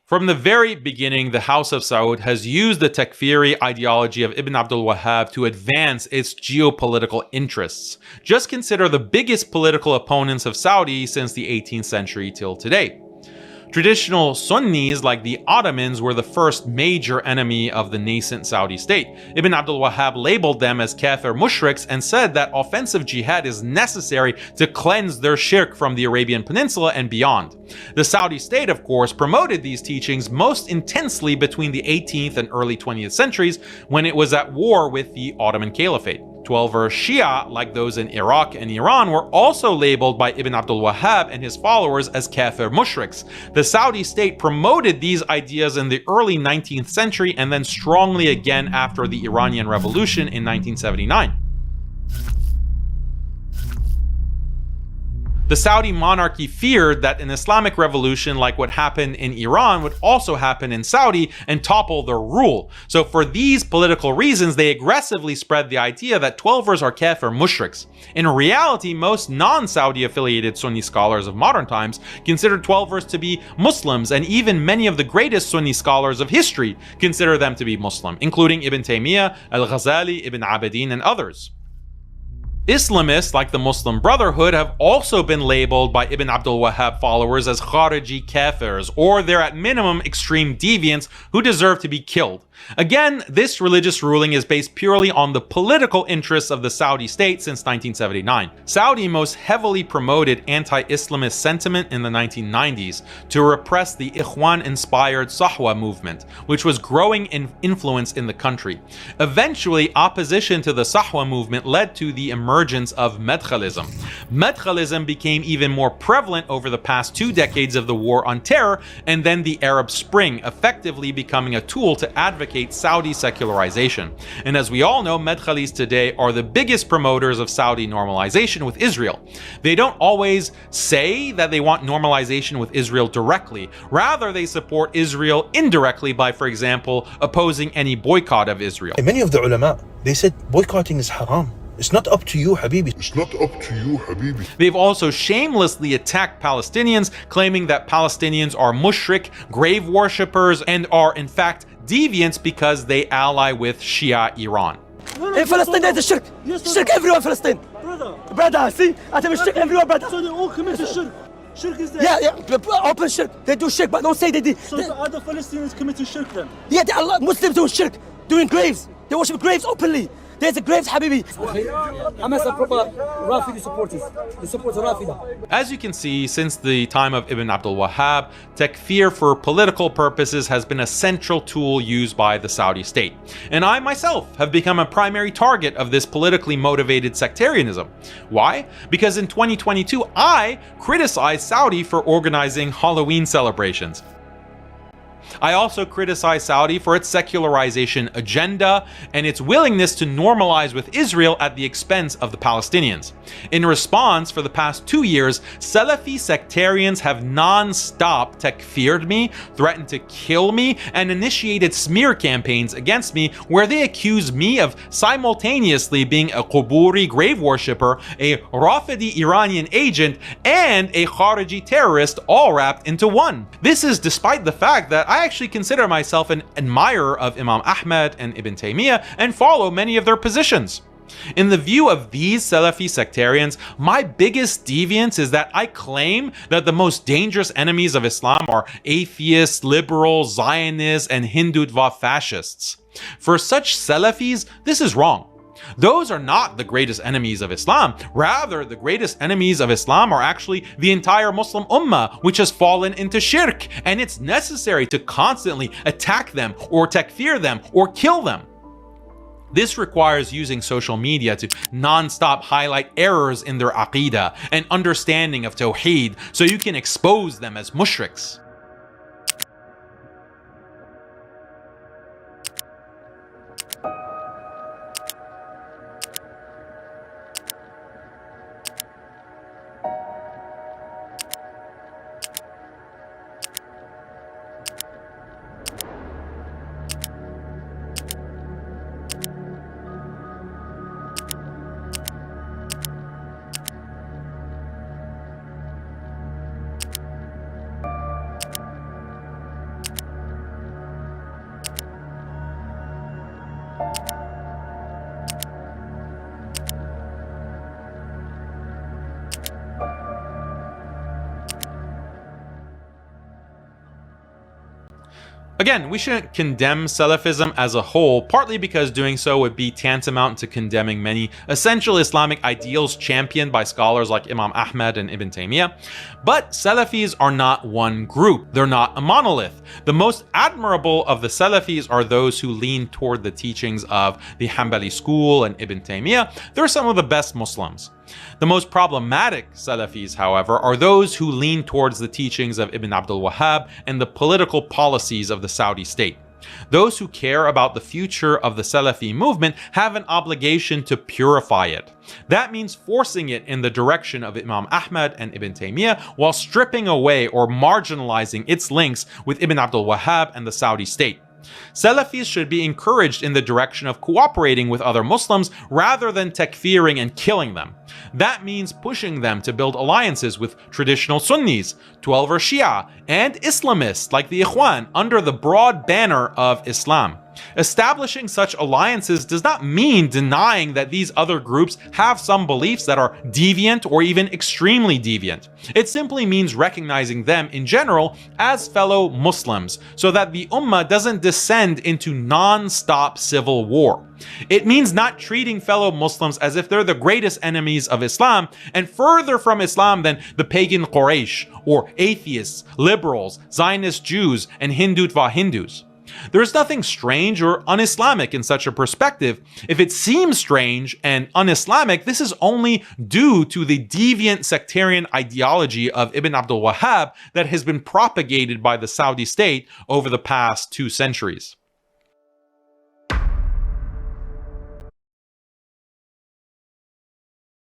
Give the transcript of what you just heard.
From the very beginning, the House of Saud has used the takfiri ideology of Ibn Abdul Wahab to advance its geopolitical interests. Just consider the biggest political opponents of Saudi since the 18th century till today. Traditional Sunnis like the Ottomans were the first major enemy of the nascent Saudi state. Ibn Abdul Wahab labeled them as kafir mushriks and said that offensive jihad is necessary to cleanse their shirk from the Arabian Peninsula and beyond. The Saudi state, of course, promoted these teachings most intensely between the 18th and early 20th centuries when it was at war with the Ottoman Caliphate. Twelver Shia, like those in Iraq and Iran, were also labeled by Ibn Abdul Wahab and his followers as kafir mushriks. The Saudi state promoted these ideas in the early 19th century and then strongly again after the Iranian Revolution in 1979. The Saudi monarchy feared that an Islamic revolution like what happened in Iran would also happen in Saudi and topple their rule. So for these political reasons, they aggressively spread the idea that Twelvers are kafir mushriks. In reality, most non-Saudi affiliated Sunni scholars of modern times consider Twelvers to be Muslims, and even many of the greatest Sunni scholars of history consider them to be Muslim, including Ibn Taymiyyah, Al-Ghazali, Ibn Abidin, and others. Islamists, like the Muslim Brotherhood, have also been labeled by Ibn Abdul Wahab followers as Khariji kafirs, or they're at minimum extreme deviants who deserve to be killed. Again, this religious ruling is based purely on the political interests of the Saudi state since 1979. Saudi most heavily promoted anti-Islamist sentiment in the 1990s to repress the Ikhwan-inspired Sahwa movement, which was growing in influence in the country. Eventually, opposition to the Sahwa movement led to the emergence of Madkhalism. Madkhalism became even more prevalent over the past 2 decades of the war on terror and then the Arab Spring, effectively becoming a tool to advocate Saudi secularization. And as we all know, Madkhalists today are the biggest promoters of Saudi normalization with Israel. They don't always say that they want normalization with Israel directly. Rather, they support Israel indirectly by, for example, opposing any boycott of Israel. Many of the ulama, they said boycotting is haram. It's not up to you, Habibi. It's not up to you, Habibi. They've also shamelessly attacked Palestinians, claiming that Palestinians are mushrik, grave worshippers, and are in fact deviants because they ally with Shia Iran. In Palestine, there's a shirk. Shirk everywhere in Palestine. Brother, see? I tell you, shirk everywhere, brother. So they all commit a shirk. Shirk is there. Yeah, open shirk. They do shirk, but don't say they did. So the other Palestinians committing shirk then? Yeah, they are Muslims doing shirk, doing graves. They worship graves openly. There's a graves, Habibi. Hamas are proper Rafidi supporters. They support Rafida. As you can see, since the time of Ibn Abdul Wahab, takfir for political purposes has been a central tool used by the Saudi state. And I myself have become a primary target of this politically motivated sectarianism. Why? Because in 2022, I criticized Saudi for organizing Halloween celebrations. I also criticize Saudi for its secularization agenda and its willingness to normalize with Israel at the expense of the Palestinians. In response, for the past 2 years, Salafi sectarians have non-stop takfired me, threatened to kill me, and initiated smear campaigns against me where they accuse me of simultaneously being a Quburi grave worshipper, a Rafidi Iranian agent, and a Khariji terrorist, all wrapped into one. This is despite the fact that I actually consider myself an admirer of Imam Ahmad and Ibn Taymiyyah and follow many of their positions. In the view of these Salafi sectarians, my biggest deviance is that I claim that the most dangerous enemies of Islam are atheists, liberals, Zionists, and Hindutva fascists. For such Salafis, this is wrong. Those are not the greatest enemies of Islam. Rather, the greatest enemies of Islam are actually the entire Muslim Ummah, which has fallen into shirk, and it's necessary to constantly attack them or takfir them or kill them. This requires using social media to non-stop highlight errors in their aqidah and understanding of Tawheed so you can expose them as mushriks. Again, we shouldn't condemn Salafism as a whole, partly because doing so would be tantamount to condemning many essential Islamic ideals championed by scholars like Imam Ahmad and Ibn Taymiyyah. But Salafis are not one group. They're not a monolith. The most admirable of the Salafis are those who lean toward the teachings of the Hanbali school and Ibn Taymiyyah. They're some of the best Muslims. The most problematic Salafis, however, are those who lean towards the teachings of Ibn Abdul Wahab and the political policies of the Saudi state. Those who care about the future of the Salafi movement have an obligation to purify it. That means forcing it in the direction of Imam Ahmad and Ibn Taymiyyah while stripping away or marginalizing its links with Ibn Abdul Wahab and the Saudi state. Salafis should be encouraged in the direction of cooperating with other Muslims rather than takfiring and killing them. That means pushing them to build alliances with traditional Sunnis, 12er Shia, and Islamists like the Ikhwan under the broad banner of Islam. Establishing such alliances does not mean denying that these other groups have some beliefs that are deviant or even extremely deviant. It simply means recognizing them in general as fellow Muslims so that the Ummah doesn't descend into non-stop civil war. It means not treating fellow Muslims as if they're the greatest enemies of Islam and further from Islam than the pagan Quraysh or atheists, liberals, Zionist Jews, and Hindutva Hindus. There is nothing strange or un-Islamic in such a perspective. If it seems strange and un-Islamic, this is only due to the deviant sectarian ideology of Ibn Abdul Wahab that has been propagated by the Saudi state over the past 2 centuries.